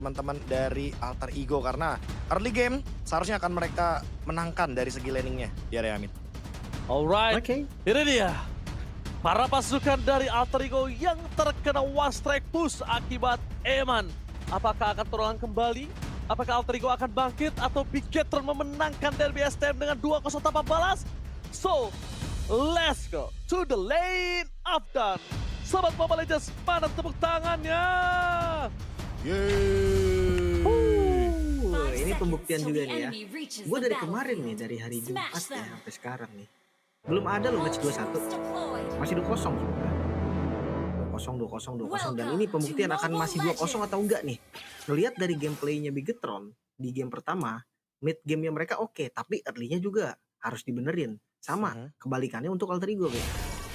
teman-teman dari Alter Ego karena early game seharusnya akan mereka menangkan dari segi laningnya di area mid. Alright, Oke. ini dia. Para pasukan dari Alter Ego yang terkena one strike push akibat Eman. Apakah akan terulang kembali? Apakah Alter Ego akan bangkit? Atau Bigetron memenangkan derby STM dengan 2-0 tanpa balas? So, let's go to the lane of done. Sobat Mobile Legends, mana tepuk tangannya? Yeay. Ini pembuktian juga nih ya. Gue dari kemarin nih, dari hari Jumat ya sampai sekarang nih. Belum ada loh match 2-1. Masih 2-0 sebenarnya. 2-0, 2-0, 2-0. Dan ini pembuktian akan masih 2-0 atau enggak nih. Ngelihat dari gameplaynya Bigetron di game pertama, mid gamenya mereka oke, tapi early-nya juga harus dibenerin. Sama, kebalikannya untuk Alter Ego, Be.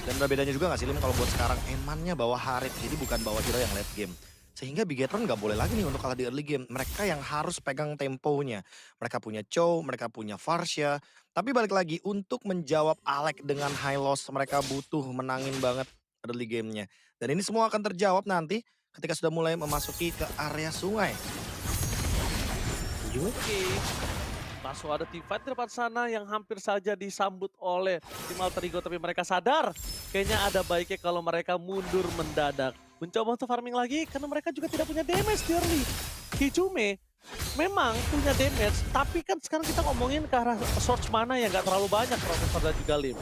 Dan ada bedanya juga gak sih Lim kalau buat sekarang Emannya bawa Harit, jadi bukan bawa hero yang late game. Sehingga Bigetron nggak boleh lagi nih untuk kalah di early game. Mereka yang harus pegang temponya. Mereka punya Chow, mereka punya Varsha. Tapi balik lagi, untuk menjawab Alek dengan high loss, mereka butuh menangin banget early gamenya. Dan ini semua akan terjawab nanti ketika sudah mulai memasuki ke area sungai. Oke. Langsung ada team fight di depan sana yang hampir saja disambut oleh tim Alter Ego. Tapi mereka sadar, kayaknya ada baiknya kalau mereka mundur mendadak. Mencoba untuk farming lagi karena mereka juga tidak punya damage di early. Hijume memang punya damage, tapi kan sekarang kita ngomongin ke arah source mana yang gak terlalu banyak Profesor dan juga Lim.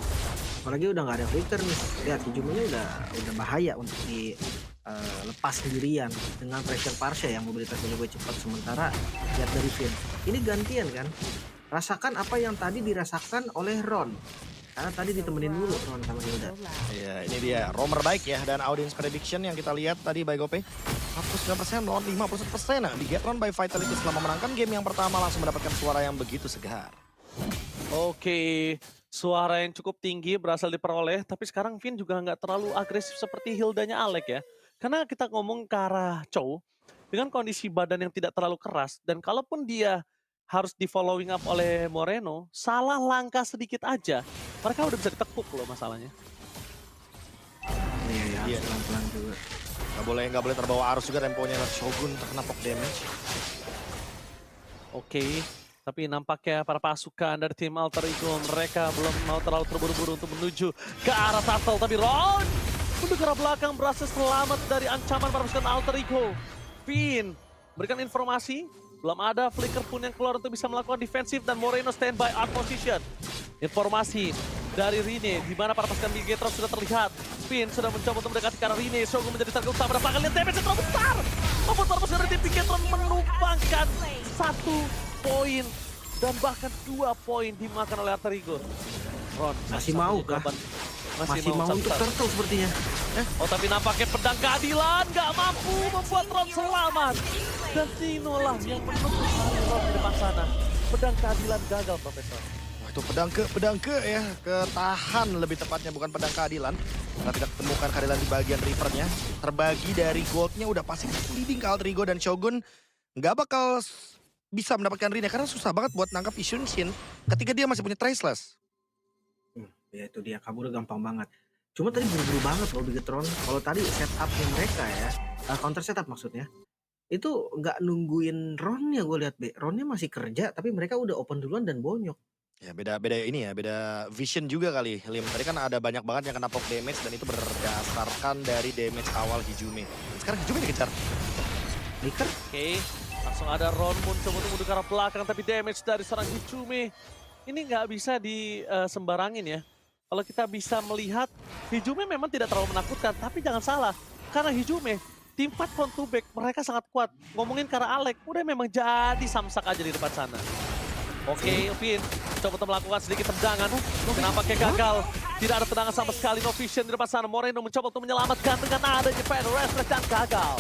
Apalagi udah nggak ada flicker nih. Lihat hujumnya udah bahaya untuk dilepas sendirian dengan pressure Varsha yang mobilitasnya juga cepat. Sementara lihat dari Finn, ini gantian kan. Rasakan apa yang tadi dirasakan oleh Ron. Karena tadi ditemenin dulu Ron sama Hilda. Iya, ini dia roamer baik ya. Dan audience prediction yang kita lihat tadi by Gope 49% lawan 51%. Nah, Bigetron by Vitality selama menangkan game yang pertama langsung mendapatkan suara yang begitu segar. Oke, suara yang cukup tinggi berasal diperoleh, tapi sekarang Finn juga nggak terlalu agresif seperti Hildanya Alek ya. Karena kita ngomong ke arah Chow, dengan kondisi badan yang tidak terlalu keras, dan kalaupun dia harus di following up oleh Moreno, salah langkah sedikit aja, mereka udah bisa ditekuk loh masalahnya. Iya. Pelan-pelan juga. Nggak boleh terbawa arus juga temponya. Shogun terkena poke damage. Oke, tapi nampaknya para pasukan dari tim Alter Ego mereka belum mau terlalu terburu-buru untuk menuju ke arah turtle. Tapi Ron untuk ke arah belakang berhasil selamat dari ancaman para pasukan Alter Ego. Finn berikan informasi, belum ada flicker pun yang keluar untuk bisa melakukan defensif dan Moreno standby out position. Informasi dari Rine, di mana para pasukan Bigetron sudah terlihat. Finn sudah mencoba untuk mendekati ke arah Rine. Shogun menjadi target utama. Dapatkan lihat damage yang terlalu besar. Membuat para pasukan dari tim Bigetron menumpangkan 1 poin dan bahkan 2 poin dimakan oleh Alter Ego. Ron, Masih mau kah? Masih mau untuk turtle sepertinya. Oh, tapi nampaknya pedang keadilan nggak mampu membuat Ron selamat. Dan Tino lah yang menembus Ron di depan sana. Pedang keadilan gagal, Profesor. Wah, itu pedang ke ya. Ketahan lebih tepatnya, bukan pedang keadilan. Karena tidak temukan keadilan di bagian rivernya. Terbagi dari goldnya udah pasti leading ke Alter Ego dan Shogun. Nggak bakal bisa mendapatkan Rina karena susah banget buat nangkap Isunshin ketika dia masih punya Traceless. Ya itu dia, kabur gampang banget. Cuma tadi buru-buru banget loh Bigetron. Kalau tadi setupnya mereka ya, counter setup maksudnya, itu nggak nungguin Ronnya gue lihat Be. Ronnya masih kerja, tapi mereka udah open duluan dan bonyok. Ya beda ini ya, beda vision juga kali Lim. Tadi kan ada banyak banget yang kena poke damage dan itu berdasarkan dari damage awal Hijume. Sekarang Hijume dikejar. Flicker? Oke, langsung ada Ron muncul untuk menuju ke arah belakang, tapi damage dari seorang Hijume ini nggak bisa disembarangin ya. Kalau kita bisa melihat, Hijume memang tidak terlalu menakutkan, tapi jangan salah. Karena Hijume, tim fight front to back, mereka sangat kuat. Ngomongin ke arah Alek, udah memang jadi samsak aja di depan sana. Oke, Finn coba untuk melakukan sedikit tendangan. Nampaknya gagal. Tidak ada tendangan sama sekali, no vision di depan sana. Moreno mencoba untuk menyelamatkan dengan adanya Fire Reflex dan gagal.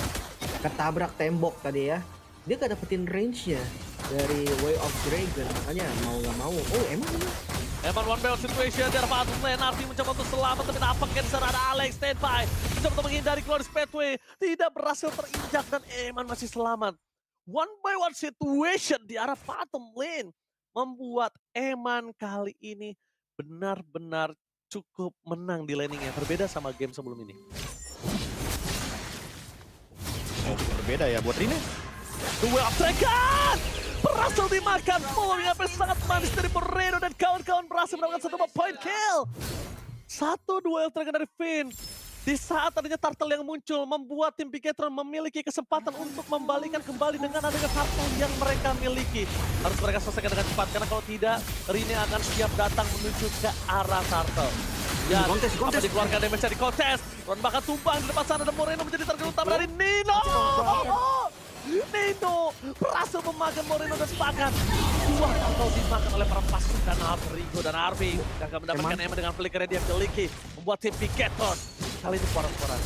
Ketabrak tembok tadi ya. Dia gak dapetin range-nya dari Way of Dragon. Makanya mau gak mau. Oh emang ini? Emang one battle situation dari Fatum Lenardi mencoba untuk selamat, tapi nampaknya di sana ada Alex standby. Mencoba untuk menghindari Glorious Pathway. Tidak berhasil terinjak dan Eman masih selamat. One by one situation di arah Fatum Lane membuat Eman kali ini benar-benar cukup menang di laningnya. Berbeda sama game sebelum ini. Oh, berbeda ya buat Rina. Duel Dragon berhasil dimakan. Following apa yang sangat manis dari Moreno dan kawan-kawan berhasil mendapatkan 1 point kill. 1 duel Dragon dari Finn. Di saat adanya turtle yang muncul, membuat tim Bigetron memiliki kesempatan untuk membalikan kembali dengan adanya turtle yang mereka miliki. Harus mereka selesaikan dengan cepat, karena kalau tidak, Rine akan siap datang menuju ke arah turtle. Ya, Kontes. apa dikeluarkan damage di kontes. Ron bahkan tumbang di depan sana dan Moreno menjadi target utama dari Nino. Nino berhasil memakan Moreno dan sepakan. 2 turtle dimakan oleh para pasukan Alter Ego dan Arving. Gagal mendapatkan Emma dengan flicker yang dia miliki, membuat tim Bigetron kali ini porak-porak.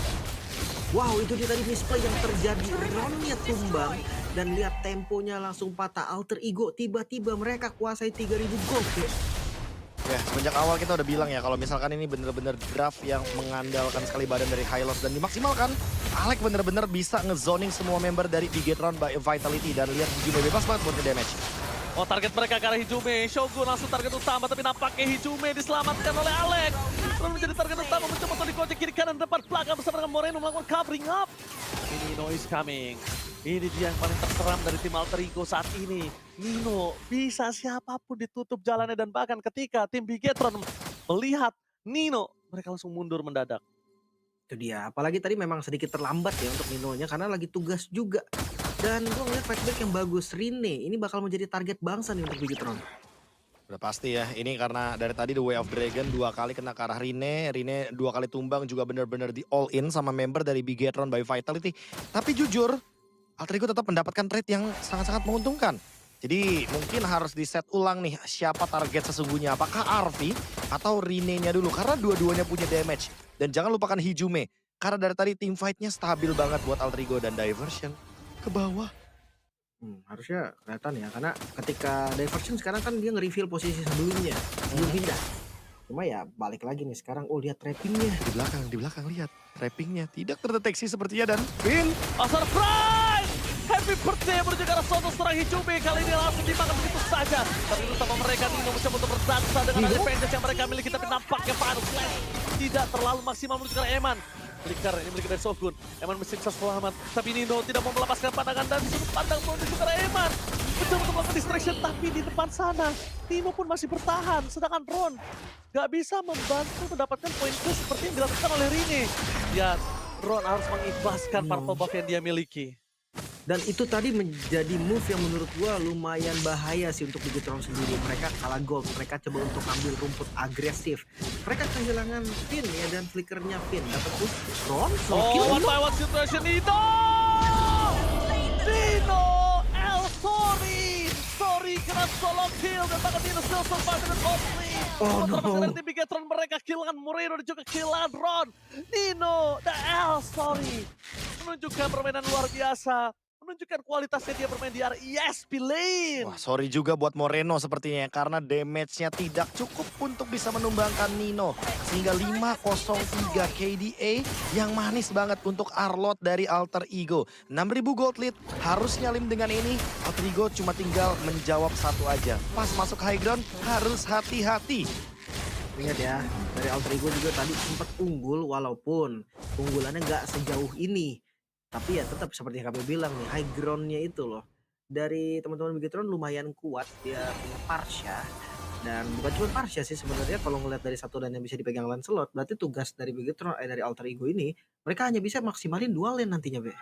Wow, itu dia tadi misplay yang terjadi. Ronnya tumbang dan lihat temponya langsung patah. Alter Ego tiba-tiba mereka kuasai 3000 gold ya. Ya, semenjak awal kita udah bilang ya kalau misalkan ini bener-bener draft yang mengandalkan sekali badan dari Hylos dan dimaksimalkan, Alek bener-bener bisa ngezoning semua member dari Bigetron by Vitality dan lihat Hijume bebas banget buat nge-damage. Oh, target mereka ke arah Hijume. Shogun langsung target utama, tapi nampaknya Hijume diselamatkan oleh Alek. Lalu menjadi target utama, mencoba untuk dikocek kiri kanan depan belakang bersama dengan Moreno melakukan covering up. Nino is coming. Ini dia yang paling terseram dari tim Alter Ego saat ini. Nino bisa siapapun ditutup jalannya, dan bahkan ketika tim Bigetron melihat Nino, mereka langsung mundur mendadak. Itu dia, apalagi tadi memang sedikit terlambat ya untuk Ninonya karena lagi tugas juga. Dan gue ngeliat fightback yang bagus. Rine ini bakal menjadi target bangsa nih untuk Bigetron. Udah pasti ya, ini karena dari tadi The Way of Dragon 2 kali kena ke arah Rine 2 kali tumbang juga bener-bener di all in sama member dari Bigetron by Vitality. Tapi jujur, Alter Ego tetap mendapatkan trade yang sangat-sangat menguntungkan. Jadi mungkin harus di set ulang nih siapa target sesungguhnya. Apakah Arvi atau Rine-nya dulu, karena dua-duanya punya damage. Dan jangan lupakan Hijume, karena dari tadi team fight-nya stabil banget buat Alter Ego dan Diversion ke bawah. Harusnya kelihatan ya, karena ketika Diversion sekarang kan dia nge-reveal posisi sebelumnya, sebelum pindah. Cuma ya balik lagi nih sekarang, lihat trappingnya. Di belakang lihat trappingnya tidak terdeteksi sepertinya dan Finn. Surprise! Happy birthday menuju ke arah Soto serang Hijume. Kali ini langsung dimakan begitu saja. Tapi utama mereka Nino mencoba untuk berdansa dengan advantage yang mereka miliki, tapi nampaknya Final Slash tidak terlalu maksimal menuju ke arah Eman. Flicker ini milik dari Shogun. Eman mesti bisa selamat, tapi Nino tidak mau melepaskan pandangan dan disuruh pandang menuju ke arah Eman. Mencoba untuk melakukan distraction, tapi di depan sana Nino pun masih bertahan, sedangkan Ron gak bisa membantu mendapatkan poin kill seperti yang dilakukan oleh Rine. Ya, Ron harus mengikhlaskan purple buff yang dia miliki. Dan itu tadi menjadi move yang menurut gua lumayan bahaya sih untuk Bigetron sendiri. Mereka kalah gold, mereka coba untuk ambil rumput agresif. Mereka kehilangan Finn ya, dan flickernya Finn dapat push. Ron, one by one situation, Nino! Nino! Sorry, kena solo kill dan bahkan Nino still survive dengan Osley. Termasuk dari tim Bigetron, mereka kehilangan Moreno dan juga kehilangan Ron. Nino, sorry. Menunjukkan permainan luar biasa. Menunjukkan kualitasnya dia bermain di area ESP lane. Wah, sorry juga buat Moreno sepertinya karena damage-nya tidak cukup untuk bisa menumbangkan Nino. Sehingga 503 KDA yang manis banget untuk Arlot dari Alter Ego. 6.000 gold lead, harusnya lim dengan ini. Alter Ego cuma tinggal menjawab satu aja. Pas masuk high ground harus hati-hati. Ingat ya, dari Alter Ego juga tadi sempat unggul walaupun unggulannya nggak sejauh ini. Tapi ya tetap seperti yang kami bilang nih, high ground-nya itu loh. Dari teman-teman Bigetron lumayan kuat, dia punya Parsha. Dan bukan cuma Parsha sih sebenarnya, kalau ngeliat dari satu dan yang bisa dipegang Lancelot, berarti tugas dari Bigetron, dari Alter Ego ini, mereka hanya bisa maksimalin 2 lane nantinya, Be.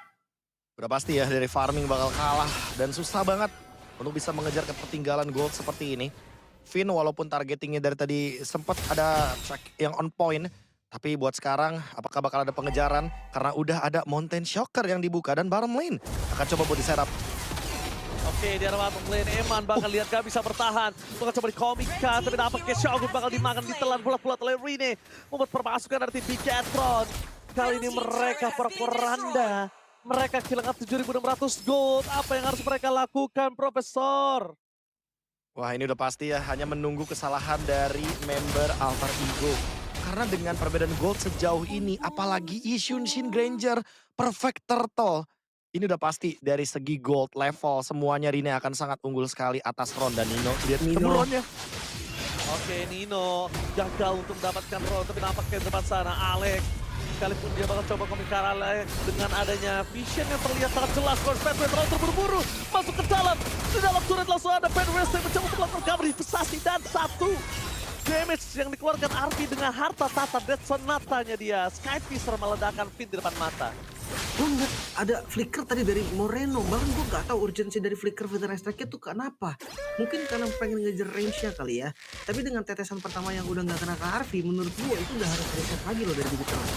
Udah pasti ya, dari farming bakal kalah dan susah banget untuk bisa mengejar ketertinggalan gold seperti ini. Finn walaupun targetingnya dari tadi sempat ada track yang on point, tapi buat sekarang apakah bakal ada pengejaran karena udah ada Mountain Shocker yang dibuka dan bottom lane akan coba buat di-setup. Oke, di arah bottom lane Eman bakal lihat gak bisa bertahan. Bakal coba di komika, tapi nampaknya Shogun bakal dimakan, ditelan bulat-bulat oleh Rine. Membuat permasukan dari tim Bigetron. Kali ini mereka peranda. Mereka kehilangan 7.600 gold. Apa yang harus mereka lakukan, Profesor? Wah, ini udah pasti ya, hanya menunggu kesalahan dari member Alter Ego. Karena dengan perbedaan gold sejauh ini, apalagi Ishin Shin Granger, Perfect Turtle. Ini udah pasti dari segi gold level, semuanya Rine akan sangat unggul sekali atas Ron dan Nino. Lihat Ronnya. Oke, Nino gagal untuk mendapatkan Ron, tapi nampaknya di depan sana Alex sekalipun dia bakal coba komik Karale dengan adanya vision yang terlihat sangat jelas. Fedway terlalu terburu-buru masuk ke dalam. Di dalam turret langsung ada Fedway yang mencoba untuk melakukan cover investasi dan satu damage yang dikeluarkan Arfi dengan harta tata Death Sonata-nya dia. Skyfisher meledakkan Fin di depan mata. Gue ngeliat ada flicker tadi dari Moreno, bahkan gue gak tahu urgensi dari flicker Feather Strike-nya tuh kenapa. Mungkin karena pengen ngejar range-nya kali ya. Tapi dengan tetesan pertama yang udah gak kena ke Arfi, menurut gue itu udah harus reset lagi loh dari Bigetron.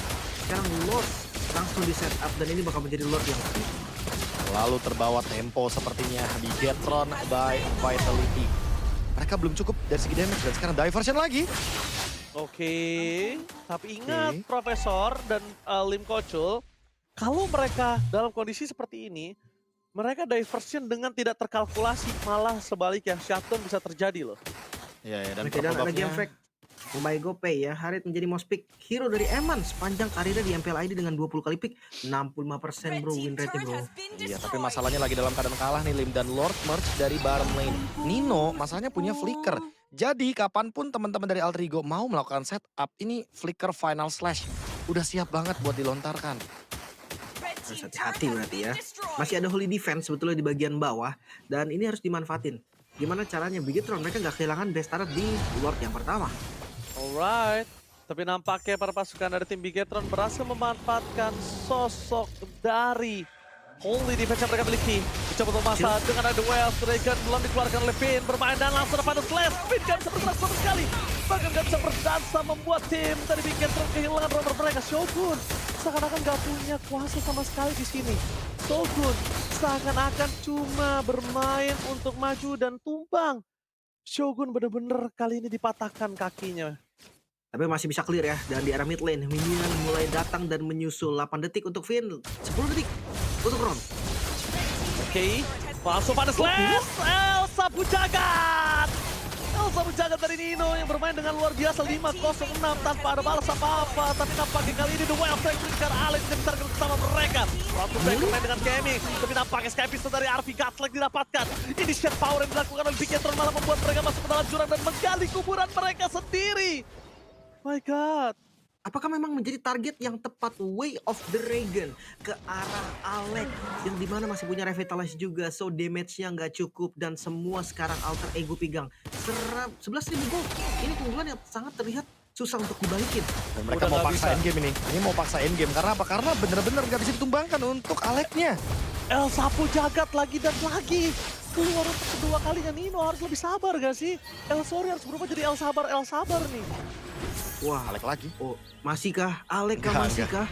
Sekarang Lord langsung di setup dan ini bakal menjadi Lord yang Lalu terbawa tempo sepertinya Bigetron by Vitality. Mereka belum cukup dari segi damage dan sekarang diversion lagi. Oke, tapi ingat Profesor dan Lim Kocul, kalau mereka dalam kondisi seperti ini, mereka diversion dengan tidak terkalkulasi, malah sebaliknya shutdown bisa terjadi loh. Ya, dan dan ada game fact. Mobile GoPay ya, Harit menjadi most pick hero dari Eman sepanjang karirnya di MPL ID dengan 20 kali pick, 65% bro win rate bro. Iya, tapi masalahnya lagi dalam keadaan kalah nih Lim dan Lord merge dari bottom lane. Nino masalahnya punya flicker. Jadi kapanpun teman-teman dari Alter Ego mau melakukan setup, ini flicker final slash udah siap banget buat dilontarkan. Harus hati-hati berarti ya. Masih ada holy defense sebetulnya di bagian bawah dan ini harus dimanfaatin. Gimana caranya Bigetron mereka nggak kehilangan best start di Lord yang pertama. Alright, tapi nampaknya para pasukan dari tim Bigetron berhasil memanfaatkan sosok dari Holy Defense yang mereka miliki. Dicoba untuk masa dengan ada Wells, Dragon belum dikeluarkan oleh Finn, bermain dan langsung ada Slash. Finn gak bisa bergerak sama sekali, bahkan gak bisa berdansa membuat tim dari Bigetron kehilangan rover mereka. Shogun seakan-akan gak punya kuasa sama sekali di sini. Shogun seakan-akan cuma bermain untuk maju dan tumbang. Shogun bener-bener kali ini dipatahkan kakinya. Tapi masih bisa clear ya, dan di arah mid lane minion mulai datang dan menyusul. 8 detik untuk Finn, 10 detik untuk Ron. Oke, langsung pada Slash, Elsa Pujagat. Elsa Pujagat dari Nino yang bermain dengan luar biasa 5-0-6 tanpa ada balas apa-apa. Tapi nampaknya kali ini The Wild Strike mengejar Alex dan bisa bersama mereka. Ron Back bermain dengan Kemi, tapi nampaknya Skyfisher dari Arfi Godlike didapatkan. Ini share power yang dilakukan oleh Bigetron malah membuat mereka masuk ke dalam jurang dan menggali kuburan mereka sendiri. My God. Apakah memang menjadi target yang tepat Way of the Dragon ke arah Alex yang dimana masih punya Revitalize juga, so damage-nya nggak cukup dan semua sekarang Alter Ego pegang 11.000 gold. Ini keunggulan yang sangat terlihat susah untuk dibalikin. Dan mereka mau paksa endgame ini. Ini mau paksa endgame karena apa? Karena bener-bener nggak bisa ditumbangkan untuk Alex-nya. Elsa Pujagat lagi dan lagi. Keluar untuk kedua kalinya. Nino harus lebih sabar gak sih? Sorry harus berubah jadi El Sabar nih. Wah, Alex lagi. Oh, masihkah? Alex kah masihkah?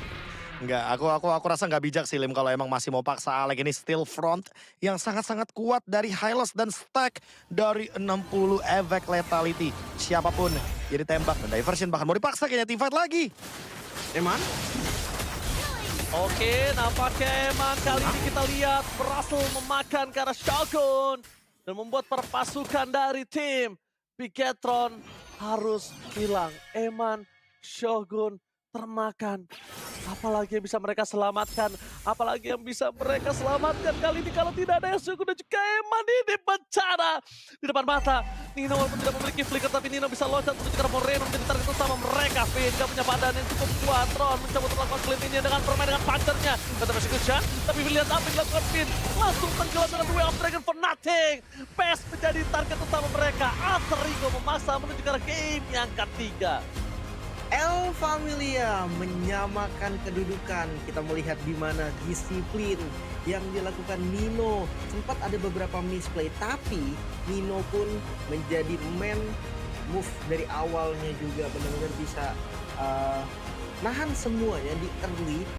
Enggak, aku rasa nggak bijak sih Lim kalau emang masih mau paksa Alex. Ini still front yang sangat-sangat kuat dari Hylos dan stack dari 60 Evac Lethality. Siapapun jadi tembak dan diversion bahkan mau dipaksa kayaknya teamfight lagi. Eman? Oke, nampaknya emang kali ini kita lihat berhasil memakan ke arah Shogun dan membuat perpasukan dari tim Bigetron harus hilang. Eman, Shogun termakan. Apalagi yang bisa mereka selamatkan? Apalagi yang bisa mereka selamatkan kali ini kalau tidak ada Shogun dan juga Eman ini bencana di depan mata. Nino walaupun tidak memiliki flicker tapi Nino bisa loncat menuju ke Moreno menjadi target utama mereka. Finn gak punya badan yang cukup kuat. Ron mencoba untuk melakukan clean-nya dengan bermain dengan punchernya. Kata masih kejar, tapi lihat apa yang dilakukan Finn. Langsung tenggelam dengan Way of Dragon for nothing. PES menjadi target utama mereka. Alter Ego memaksa menuju ke arah game yang ketiga. El Familia menyamakan kedudukan. Kita melihat di mana disiplin yang dilakukan Nino. Sempat ada beberapa misplay, tapi Nino pun menjadi man move dari awalnya juga benar-benar bisa nahan semuanya di early.